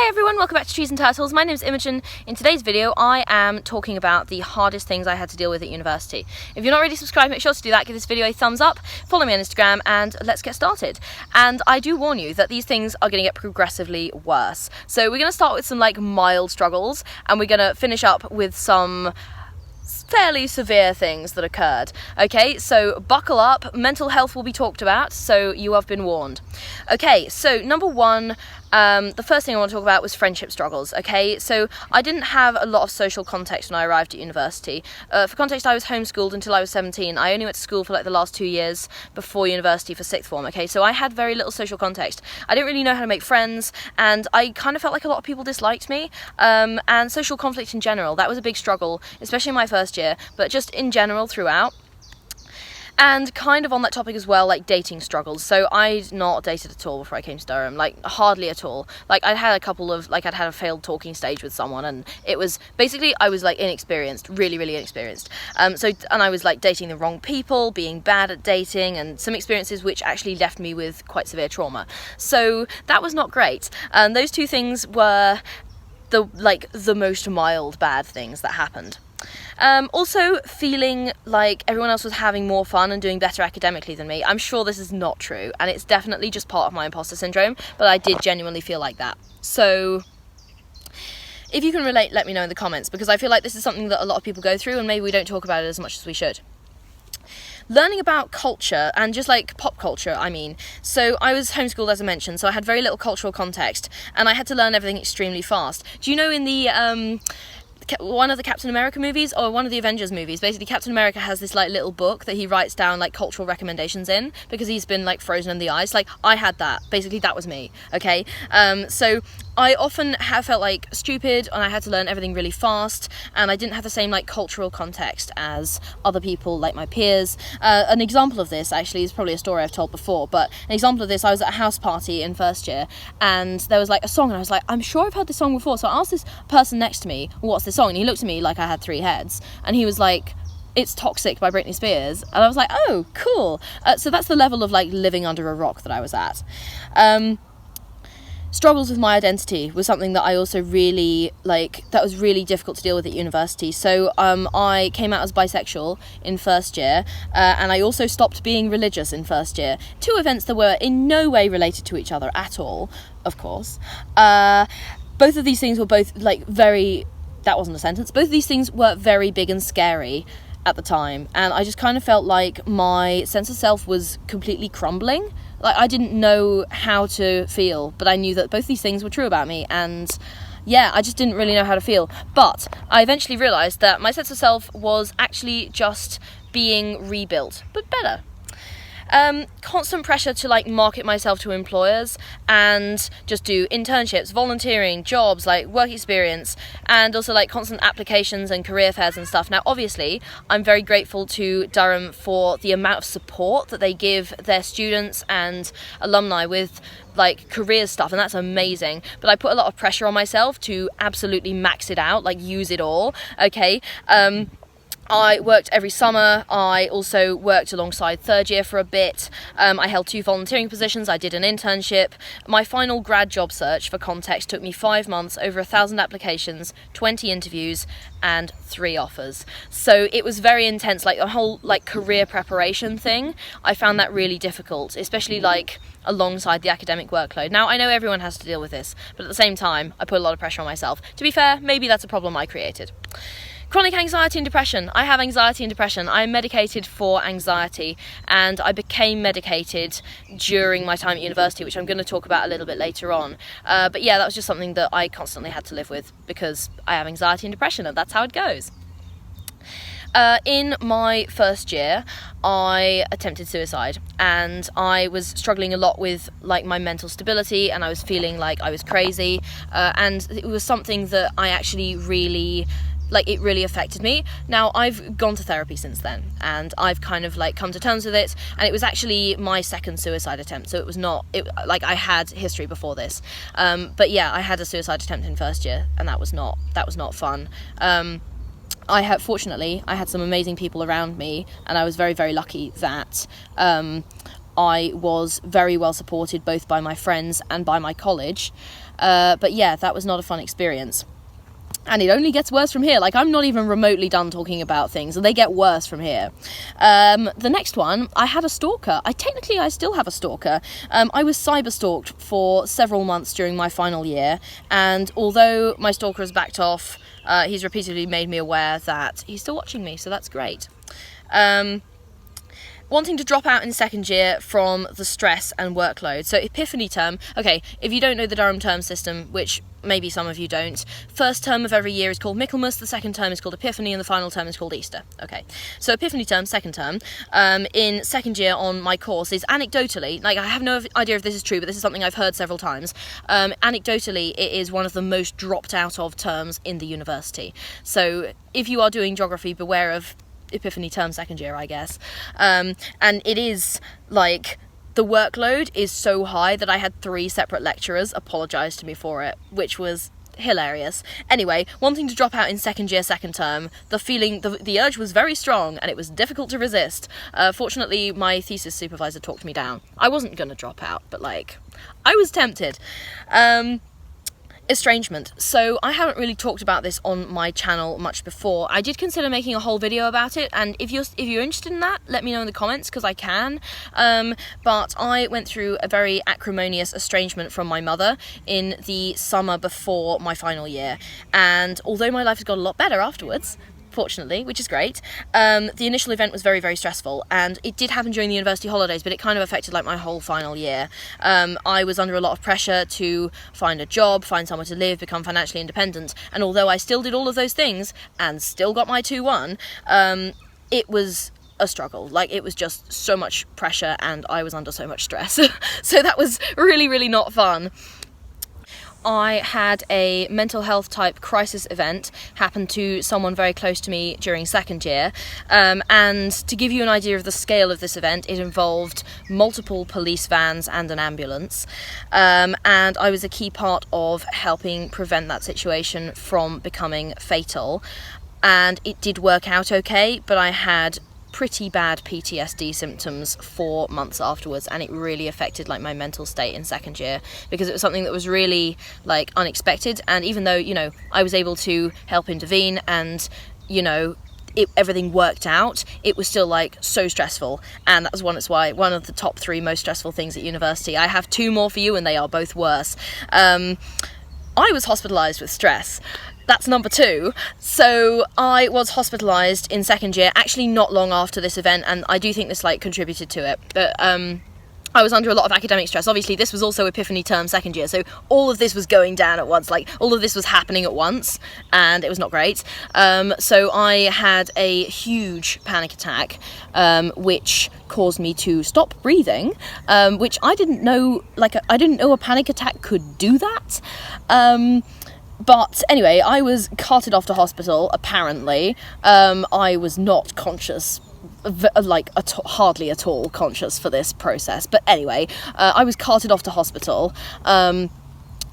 Hi everyone, welcome back to Trees and Turtles. My name is Imogen. In today's video I am talking about the hardest things I had to deal with at university. If you're not already subscribed, make sure to do that, give this video a thumbs up, follow me on Instagram, and let's get started. And I do warn you that these things are going to get progressively worse. So we're going to start with some mild struggles, and we're going to finish up with some fairly severe things that occurred. Okay, so buckle up, mental health will be talked about, so you have been warned. Okay, so number one, the first thing I want to talk about was friendship struggles. Okay, so I didn't have a lot of social context when I arrived at university. For context, I was homeschooled until I was 17. I only went to school for the last 2 years before university for sixth form. Okay, so I had very little social context. I didn't really know how to make friends, and I kind of felt like a lot of people disliked me, and social conflict in general, that was a big struggle, especially in my first year, but just in general throughout. And kind of on that topic as well, dating struggles. So I'd not dated at all before I came to Durham, hardly at all. I'd had a couple of, I'd had a failed talking stage with someone, and it was, basically, I was inexperienced, really, really inexperienced. And I was dating the wrong people, being bad at dating, and some experiences which actually left me with quite severe trauma. So that was not great. And those two things were the most mild bad things that happened. Also feeling like everyone else was having more fun and doing better academically than me. I'm sure this is not true, and it's definitely just part of my imposter syndrome, but I did genuinely feel like that. So if you can relate, let me know in the comments, because I feel like this is something that a lot of people go through, and maybe we don't talk about it as much as we should. Learning about culture, and just pop culture, I mean. So I was homeschooled, as I mentioned, so I had very little cultural context, and I had to learn everything extremely fast. Do you know in the one of the Captain America movies, or one of the Avengers movies, basically Captain America has this little book that he writes down cultural recommendations in, because he's been frozen in the ice? I had that. Basically that was me. Okay, so I often have felt stupid, and I had to learn everything really fast, and I didn't have the same cultural context as other people, my peers. An example of this actually is probably a story I've told before, but an example of this, I was at a house party in first year, and there was a song, and I was I'm sure I've heard this song before. So I asked this person next to me, what's this song? And he looked at me like I had 3 heads, and he was it's Toxic by Britney Spears. And I was oh, cool. So that's the level of living under a rock that I was at. Struggles with my identity was something that I also really, that was really difficult to deal with at university. So I came out as bisexual in first year, and I also stopped being religious in first year. 2 events that were in no way related to each other at all, of course. Both of these things were both very... That wasn't a sentence. Both of these things were very big and scary at the time, and I just kind of felt like my sense of self was completely crumbling. I didn't know how to feel, but I knew that both these things were true about me, and yeah, I just didn't really know how to feel. But I eventually realised that my sense of self was actually just being rebuilt, but better. Constant pressure to market myself to employers and just do internships, volunteering, jobs, work experience, and also constant applications and career fairs and stuff. Now obviously I'm very grateful to Durham for the amount of support that they give their students and alumni with career stuff, and that's amazing, but I put a lot of pressure on myself to absolutely max it out, use it all. Okay, I worked every summer. I also worked alongside third year for a bit. I held 2 volunteering positions. I did an internship. My final grad job search, for context, took me 5 months, over 1,000 applications, 20 interviews, and 3 offers. So it was very intense. The whole career preparation thing, I found that really difficult, especially alongside the academic workload. Now I know everyone has to deal with this, but at the same time I put a lot of pressure on myself. To be fair, maybe that's a problem I created. Chronic anxiety and depression. I have anxiety and depression. I'm medicated for anxiety, and I became medicated during my time at university, which I'm going to talk about a little bit later on. But yeah, that was just something that I constantly had to live with, because I have anxiety and depression, and that's how it goes. In my first year, I attempted suicide, and I was struggling a lot with my mental stability, and I was feeling like I was crazy, and it was something that I actually really... it really affected me. Now I've gone to therapy since then, and I've kind of come to terms with it, and it was actually my second suicide attempt, so it was not I had history before this, but yeah, I had a suicide attempt in first year, and that was not fun. Fortunately I had some amazing people around me, and I was very, very lucky that I was very well supported both by my friends and by my college. But yeah, that was not a fun experience. And it only gets worse from here. Like, I'm not even remotely done talking about things, and they get worse from here. The next one, I had a stalker. I still have a stalker. I was cyber-stalked for several months during my final year, and although my stalker has backed off, he's repeatedly made me aware that he's still watching me, so that's great. Wanting to drop out in second year from the stress and workload. So Epiphany term, okay, if you don't know the Durham term system, which maybe some of you don't, first term of every year is called Michaelmas, the second term is called Epiphany, and the final term is called Easter. Okay, so Epiphany term, second term, in second year on my course is anecdotally, like, I have no idea if this is true, but this is something I've heard several times, anecdotally it is one of the most dropped out of terms in the university. So if you are doing geography, beware of Epiphany term second year, I guess. And it is, like, the workload is so high that I had 3 separate lecturers apologise to me for it, which was hilarious. Anyway, wanting to drop out in second year, second term, the urge was very strong and it was difficult to resist. Fortunately, my thesis supervisor talked me down. I wasn't gonna drop out, but, like, I was tempted. Estrangement. So I haven't really talked about this on my channel much before. I did consider making a whole video about it, and if you're interested in that, let me know in the comments, because I can. But I went through a very acrimonious estrangement from my mother in the summer before my final year, and although my life has got a lot better afterwards, fortunately, which is great. The initial event was very, very stressful, and it did happen during the university holidays, but it kind of affected, like, my whole final year. I was under a lot of pressure to find a job, find somewhere to live, become financially independent, and although I still did all of those things and still got my 2-1, it was a struggle. Like, it was just so much pressure and I was under so much stress. So that was really, really not fun. I had a mental health type crisis event happen to someone very close to me during second year, and to give you an idea of the scale of this event, it involved multiple police vans and an ambulance, and I was a key part of helping prevent that situation from becoming fatal, and it did work out okay, but I had pretty bad PTSD symptoms for months afterwards, and it really affected, like, my mental state in second year, because it was something that was really, like, unexpected. And even though, you know, I was able to help intervene and, you know, everything worked out, it was still, like, so stressful, and that's why one of the top 3 most stressful things at university. I have 2 more for you, and they are both worse. I was hospitalised with stress. That's number 2. So I was hospitalised in second year, actually not long after this event, and I do think this, like, contributed to it. But I was under a lot of academic stress. Obviously, this was also Epiphany term second year, so all of this was going down at once. Like, all of this was happening at once, and it was not great. So I had a huge panic attack, which caused me to stop breathing, which I didn't know. Like, I didn't know a panic attack could do that. But anyway, I was carted off to hospital, apparently. I was not conscious, like, hardly at all conscious for this process. But anyway, I was carted off to hospital, and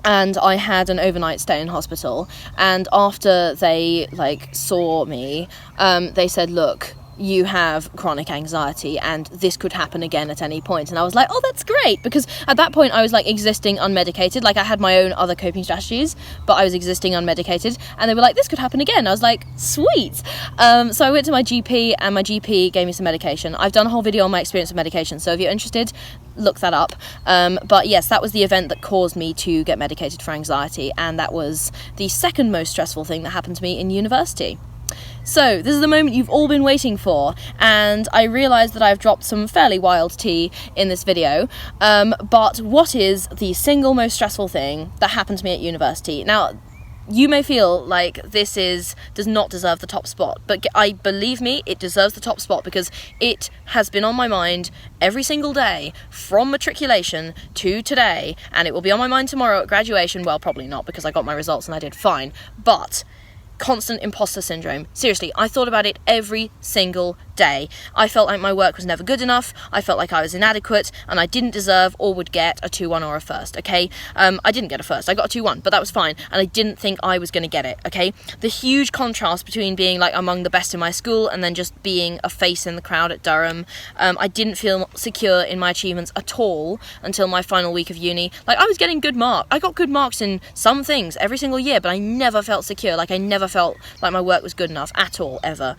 I had an overnight stay in hospital. And after they, like, saw me, they said, look, you have chronic anxiety and this could happen again at any point. And I was like, oh, that's great, because at that point I was, like, existing unmedicated. Like, I had my own other coping strategies, but I was existing unmedicated, and they were like, this could happen again. I was like, sweet. So I went to my GP, and my GP gave me some medication. I've done a whole video on my experience with medication, so if you're interested, look that up. But yes, that was the event that caused me to get medicated for anxiety, and that was the second most stressful thing that happened to me in university. So, this is the moment you've all been waiting for, and I realise that I've dropped some fairly wild tea in this video, but what is the single most stressful thing that happened to me at university? Now, you may feel like this does not deserve the top spot, but believe me, it deserves the top spot, because it has been on my mind every single day from matriculation to today, and it will be on my mind tomorrow at graduation. Well, probably not, because I got my results and I did fine, but constant imposter syndrome. Seriously, I thought about it every single day. I felt like my work was never good enough, I felt like I was inadequate, and I didn't deserve or would get a 2-1 or a first, okay? I didn't get a first, I got a 2-1, but that was fine, and I didn't think I was going to get it, okay? The huge contrast between being like among the best in my school and then just being a face in the crowd at Durham. I didn't feel secure in my achievements at all until my final week of uni. Like, I was getting good marks. I got good marks in some things every single year, but I never felt secure. Like, I never felt like my work was good enough at all, ever.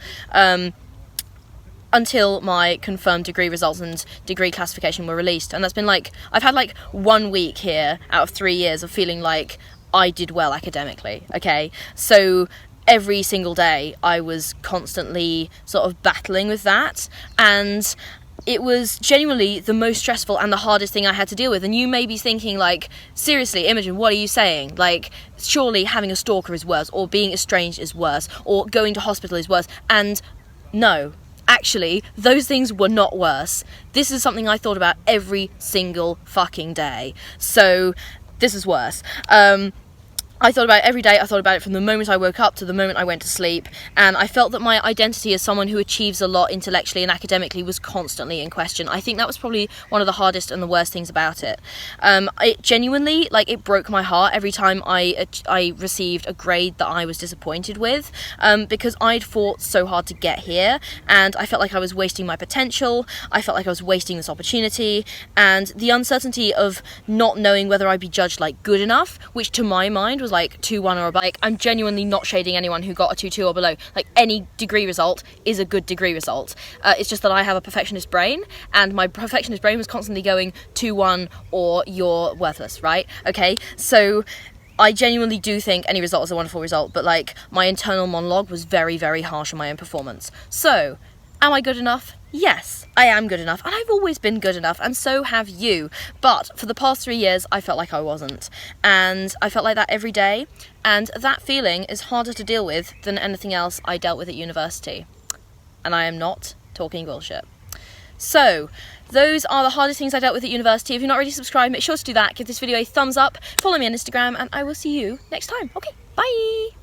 Until my confirmed degree results and degree classification were released. And that's been like, I've had like 1 week here out of 3 years of feeling like I did well academically, okay? So every single day I was constantly sort of battling with that, and it was genuinely the most stressful and the hardest thing I had to deal with. And you may be thinking, like, seriously, Imogen, what are you saying? Like, surely having a stalker is worse, or being estranged is worse, or going to hospital is worse. And no, actually, those things were not worse. This is something I thought about every single fucking day. So this is worse. I thought about it every day. I thought about it from the moment I woke up to the moment I went to sleep, and I felt that my identity as someone who achieves a lot intellectually and academically was constantly in question. I think that was probably one of the hardest and the worst things about it. It genuinely, like, it broke my heart every time I received a grade that I was disappointed with, because I'd fought so hard to get here, and I felt like I was wasting my potential. I felt like I was wasting this opportunity, and the uncertainty of not knowing whether I'd be judged like good enough, which to my mind was like 2-1 or above. Like, I'm genuinely not shading anyone who got a 2-2 or below. Like, any degree result is a good degree result. It's just that I have a perfectionist brain, and my perfectionist brain was constantly going 2-1 or you're worthless, right? Okay, so I genuinely do think any result is a wonderful result, but like, my internal monologue was very, very harsh on my own performance. So, am I good enough? Yes, I am good enough, and I've always been good enough, and so have you. But for the past 3 years, I felt like I wasn't, and I felt like that every day, and that feeling is harder to deal with than anything else I dealt with at university. And I am not talking bullshit. So, those are the hardest things I dealt with at university. If you're not already subscribed, make sure to do that. Give this video a thumbs up, follow me on Instagram, and I will see you next time. Okay, bye!